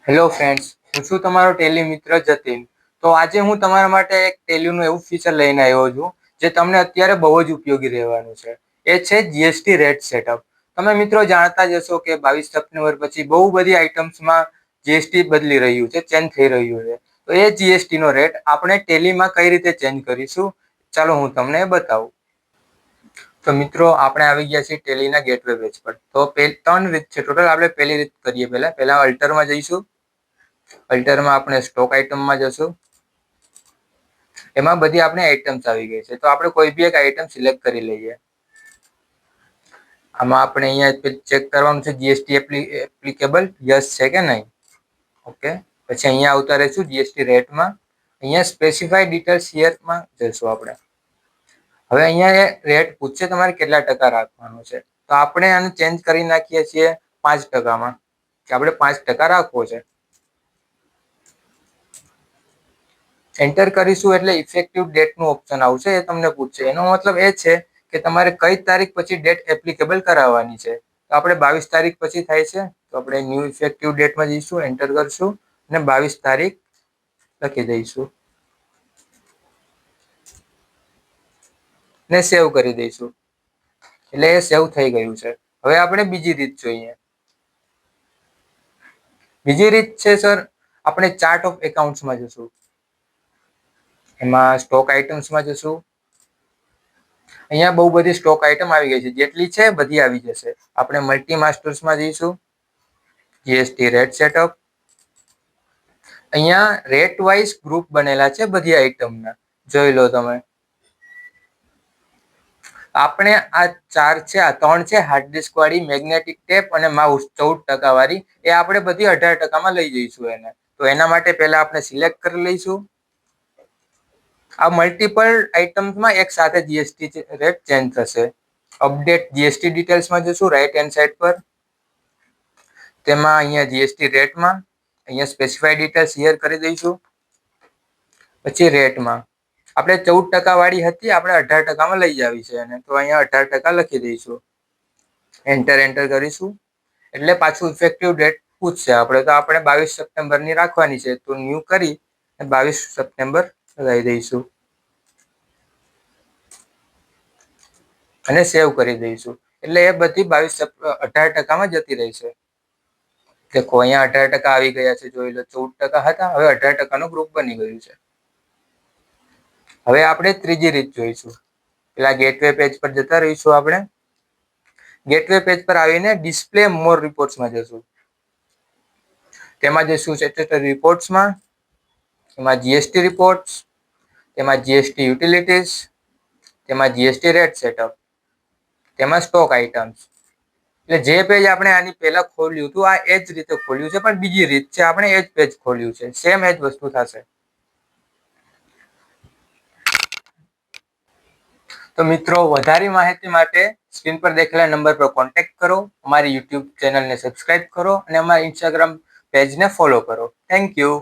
Hello friends, હું છું તમારો ટેલી મિત્ર જતીન. તો આજે હું તમારા માટે એક ટેલીનું એવું ફીચર લઈને આવ્યો છું જે તમને અત્યારે બહુ જ ઉપયોગી રહેવાનું છે. એ છે જીએસટી રેટ સેટઅપ. તમે મિત્રો જાણતા જ હશો કે 22 સપ્ટેમ્બર પછી બહુ બધી આઇટમ્સમાં જીએસટી બદલી રહ્યું છે, ચેન્જ થઈ રહ્યું છે. તો એ જીએસટી નો રેટ આપણે ટેલીમાં કઈ રીતે ચેન્જ કરીશું, ચાલો હું તમને બતાવું. તો મિત્રો આપણે આવી ગયા છીએ ટેલીના ગેટવે પેજ પર. તો 3 રીત છે ટોટલ. આપણે પહેલી રીત કરીએ. પહેલા અલ્ટરમાં જઈશું. અલ્ટરમાં આપણે સ્ટોક આઇટમમાં જશું. એમાં બધી આપણે આઇટમ્સ આવી ગઈ છે. તો આપણે કોઈ બી એક આઇટમ સિલેક્ટ કરી લઈએ. આમાં આપણે અહીંયા ચેક કરવાનું છે જીએસટી એપ્લિકેબલ યસ છે કે નહીં. ઓકે, પછી અહીંયા આવતા રહીશું જીએસટી રેટમાં. અહીંયા સ્પેસિફાઈડ ડિટેલ્સ હિયરમાં જઈશું આપણે. હવે અહીંયા રેટ પૂછશે તમારે કેટલા ટકા રાખવાનું છે. તો આપણે આને ચેન્જ કરી નાખીએ છીએ 5%માં, કે આપણે 5% રાખવો છે. એન્ટર કરીશું એટલે ઇફેક્ટિવ ડેટનું ઓપ્શન આવશે. એ તમને પૂછશે. એનો મતલબ એ છે કે તમારે કઈ તારીખ પછી ડેટ એપ્લિકેબલ કરાવવાની છે. તો આપણે 22 તારીખ પછી થાય છે. તો આપણે ન્યૂ ઇફેક્ટિવ ડેટમાં જઈશું, એન્ટર કરશું અને 22 તારીખ લખી દઈશું ને સેવ કરી દઈશું. એટલે એ સેવ થઈ ગયું છે. હવે આપણે બીજી રીત જોઈએ. બીજી રીત છે સર, આપણે ચાર્ટ ઓફ એકાઉન્ટ્સમાં જશું. એમાં સ્ટોક આઇટમ્સમાં જશું. અહીંયા બહુ બધી સ્ટોક આઇટમ આવી ગઈ છે. જેટલી છે બધી આવી જશે. આપણે મલ્ટી માસ્ટર્સમાં જઈશું. GST rate setup. અહીંયા રેટ વાઇઝ ગ્રુપ બનેલા છે બધી આઇટમના. જોઈ લો તમે. આપણે આ 4 છે, આ 3 છે હાર્ડ ડિસ્ક વાળી, મેગ્નેટિક ટેપ અને માઉસ 14% વાળી. એ આપણે બધી 18%માં લઈ જઈશું એને. તો એના માટે પહેલા આપણે સિલેક્ટ કરી લઈશું. આ મલ્ટિપલ આઇટમ્સમાં એક સાથે જીએસટી રેટ ચેન્જ થશે. અપડેટ જીએસટી ડિટેલ્સમાં જશું રાઈટ હેન્ડ સાઈડ પર. તેમાં અહીંયા જીએસટી રેટમાં અહીંયા સ્પેસિફાઈડ ડિટેલ્સ હિયર કરી દઈશું. પછી રેટમાં આપણે 14% વાળી હતી, આપણે 18%માં લઈ જાવી છે એને. તો અહીંયા 18% લખી દઈશું. એન્ટર કરીશું એટલે પાછું ઇફેક્ટિવ ડેટ પૂછશે આપણે. તો આપણે 22 સપ્ટેમ્બરની રાખવાની છે. તો ન્યૂ કરી 22 સપ્ટેમ્બર લગાવી દઈશું અને સેવ કરી દઈશું. એટલે એ બધી 18%માં જતી રહેશે. દેખો અહીંયા 18% આવી ગયા છે. જોઈ લો, 14% હતા, હવે 18%નું ગ્રુપ બની ગયું છે. હવે આપણે ત્રીજી રીત જોઈશું. પેલા ગેટવે પેજ પર જતા રહીશું. આપણે ગેટવે પેજ પર આવીને ડિસ્પ્લે મોર રિપોર્ટ્સમાં જશું. તેમાં જશું સ્ટેટસ રિપોર્ટ્સમાં. એમાં જીએસટી રિપોર્ટ્સ, તેમાં જીએસટી યુટિલિટીઝ, તેમાં જીએસટી રેટ સેટઅપ, તેમાં સ્ટોક આઇટમ્સ. એટલે જે પેજ આપણે આની પહેલા ખોલ્યું હતું, આ એ જ રીતે ખોલ્યું છે, પણ બીજી રીત છે. આપણે એ જ પેજ ખોલ્યું છે. સેમ એ જ વસ્તુ થશે. તો મિત્રો, વધારે માહિતી માટે સ્ક્રીન પર દેખેલા નંબર પર કોન્ટેક્ટ કરો. અમારી યુટ્યુબ ચેનલને સબસ્ક્રાઇબ કરો અને અમારા ઇન્સ્ટાગ્રામ પેજને ફોલો કરો. Thank you.